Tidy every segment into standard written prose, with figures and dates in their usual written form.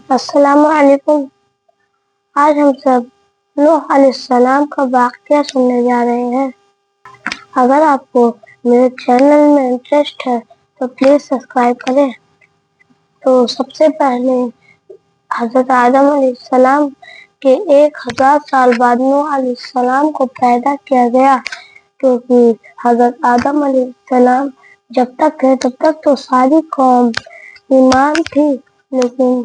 السلام علیکم۔ آج ہم سب نوح علیہ السلام کا واقعہ سننے جا رہے ہیں۔ اگر آپ کو میرے چینل میں انٹرسٹ ہے تو پلیز سبسکرائب کریں۔ تو سب سے پہلے حضرت آدم علیہ السلام کے 1000 سال بعد نوح علیہ السلام کو پیدا کیا گیا، کیونکہ حضرت آدم علیہ السلام جب تک تھے تب تک تو ساری قوم ایمان تھی، لیکن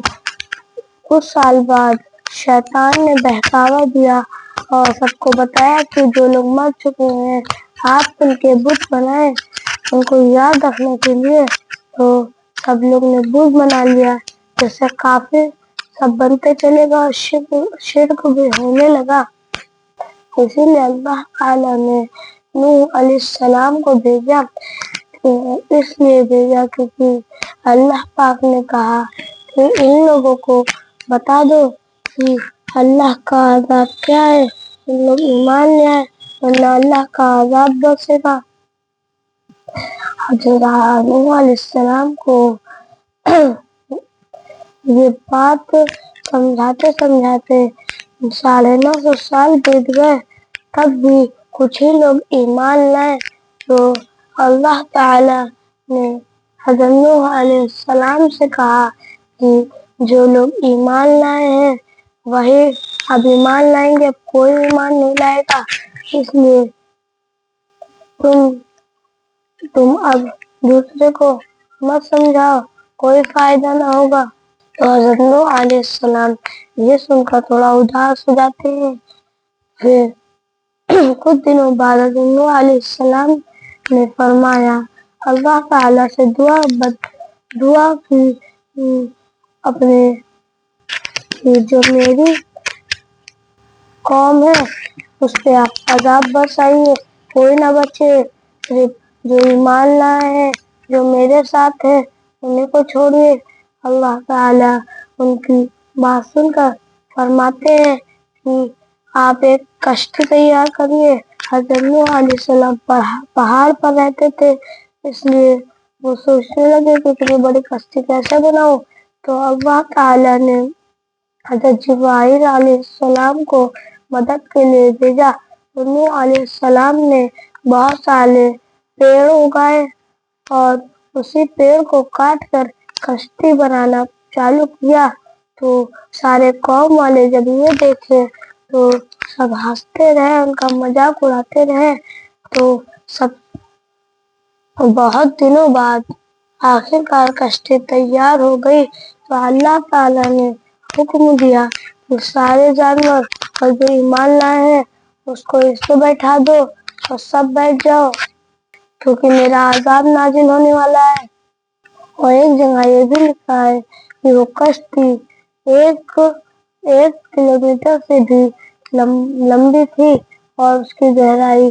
کچھ سال بعد شیطان نے بہکاوا دیا اور سب کو بتایا کہ جو لوگ مر چکے ہیں آپ ان کے بت بنائیں ان کو یاد رکھنے کے لیے۔ تو سب لوگ نے بت بنا لیا، جس سے کافر سب بنتے چلے گا اور شرک بھی ہونے لگا۔ اسی لیے اللہ تعالیٰ نے نوح علیہ السلام کو بھیجا، اس لیے بھیجا کیونکہ اللہ پاک نے کہا کہ ان لوگوں کو بتا دو کہ اللہ کا عذاب کیا ہے، ان لوگ ایمان لے آئے ورنہ اللہ کا عذاب برسے گا۔ حضرت نوح علیہ السلام کو یہ بات سمجھاتے 950 سال بیت گئے، تب بھی کچھ ہی لوگ ایمان لائے۔ تو اللہ تعالی نے حضرت نوح علیہ السلام سے کہا کہ جو لوگ ایمان لائے ہیں وہی اب ایمان لائیں گے، کوئی ایمان نہیں لائے گا، اس لیے تم اب دوسرے کو مت سمجھاؤ، کوئی فائدہ نہ ہوگا۔ تو حضرت نوح علیہ السلام یہ سن کر تھوڑا اداس ہو جاتے ہیں۔ پھر کچھ دنوں بعد حضرت نوح علیہ السلام نے فرمایا، اللہ تعالیٰ سے دعا کی اپنے جو میری قوم ہے اس پہ آپ عذاب برسائیے، کوئی نہ بچے، صرف جو ایمان لائے ہیں جو میرے ساتھ ہے انہیں کو چھوڑیے۔ اللہ تعالیٰ ان کی بات سن کر فرماتے ہیں کہ آپ ایک کشتی تیار کریے۔ حضرت نوح علیہ السلام پہاڑ پر رہتے تھے، اس لیے وہ سوچنے لگے کہ اتنی بڑی کشتی کیسے بناؤں۔ تو اللہ تعالیٰ نے حضرت جبرائیل علیہ السلام کو مدد کے لیے بھیجا۔ نوح علیہ السلام نے بہت سارے پیڑ اگائے اور اسی پیڑ کو کاٹ کر کشتی بنانا چالو کیا۔ تو سارے قوم والے جب یہ دیکھے تو سب ہنستے رہے، ان کا مذاق اڑاتے رہے۔ تو سب بہت دنوں بعد آخرکار کشتی تیار ہو گئی۔ تو اللہ تعالیٰ نے حکم دیا کہ سارے جانور اور جو ایمان لائے ہیں اس کو اس پہ بیٹھا دو اور سب بیٹھ جاؤ، کیونکہ میرا عذاب نازل ہونے والا ہے۔ اور ایک جگہ یہ بھی لکھا ہے کہ وہ کشتی 1 کلومیٹر سے بھی لمبی تھی اور اس کی گہرائی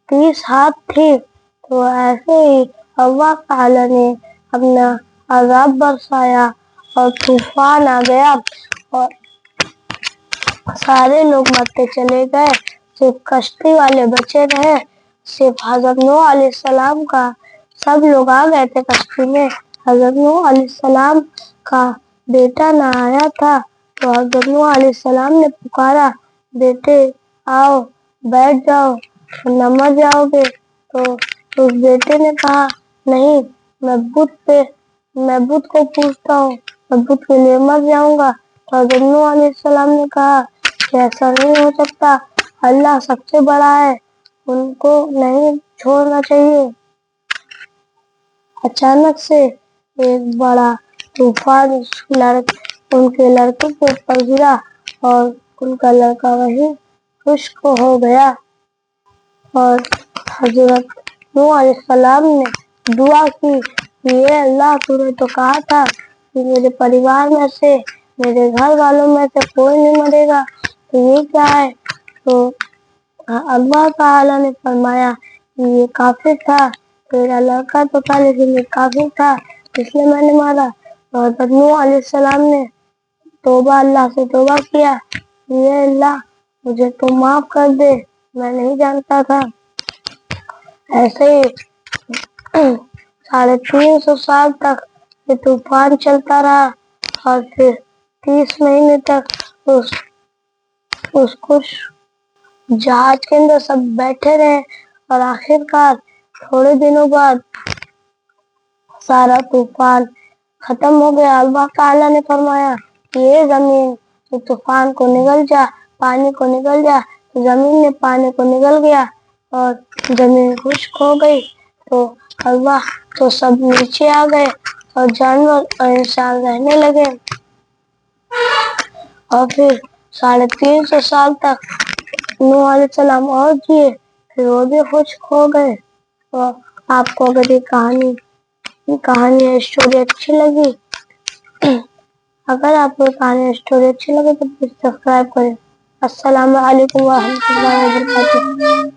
30 ہاتھ تھی۔ تو ایسے ہی اللہ تعالیٰ نے اپنا عذاب برسایا اور طوفان آ گیا اور سارے لوگ مرتے چلے گئے، صرف کشتی والے بچے رہے۔ صرف حضرت نوح علیہ السلام کا سب لوگ آ گئے تھے کشتی میں، حضرت نوح علیہ السلام کا بیٹا نہ آیا تھا۔ تو حضرت نوح علیہ السلام نے پکارا، بیٹے آؤ بیٹھ جاؤ ورنہ مر جاؤ گے۔ تو اس بیٹے نے کہا، نہیں میں بت کو پوجتا ہوں، میں بت کے لیے مر جاؤں گا۔ تو حضرت نوح علیہ السلام نے کہا کہ ایسا نہیں ہو سکتا، اللہ سب سے بڑا ہے، ان کو نہیں چھوڑنا چاہیے۔ اچانک سے ایک بڑا طوفان ان کے لڑکے کے اوپر گرا اور ان کا لڑکا وہیں خشک ہو گیا۔ اور حضرت نوح علیہ السلام نے دعا کی کہ اے اللہ، تو نے تو کہا تھا کہ میرے پریوار میں سے، میرے گھر والوں میں سے کوئی نہیں مرے گا، تو یہ کیا ہے؟ تو اللہ تعالیٰ نے فرمایا کہ یہ کافر تھا، میرا لڑکا تو تھا لیکن یہ کافر تھا اس لیے میں نے مارا۔ تو حضرت نوح علیہ السلام نے اللہ سے توبہ کیا، اے اللہ مجھے تو معاف کر دے، میں نہیں جانتا تھا۔ ایسے ہی 350 سال تک یہ طوفان چلتا رہا اور پھر 30 مہینے تک اس کو جہاز کے اندر سب بیٹھے رہے، اور آخر کار تھوڑے دنوں بعد سارا طوفان ختم ہو گیا۔ اللہ تعالیٰ نے فرمایا کہ یہ زمین تو طوفان کو نگل جا، پانی کو نگل جا، تو زمین نے پانی کو نگل گیا اور زمین خشک ہو گئی۔ تو اللہ تو سب نیچے آ گئے اور جانور اور انسان رہنے لگے، اور پھر 350 سال تک نوح علیہ السلام اور جیے، پھر وہ بھی خشک ہو گئے۔ اور آپ کو اگر یہ کہانی اسٹوری اچھی لگی، اگر آپ کو کہانی اسٹوری اچھی لگے تو پلیز سبسکرائب کریں۔ السلام علیکم ورحمۃ اللہ وبرکاتہ۔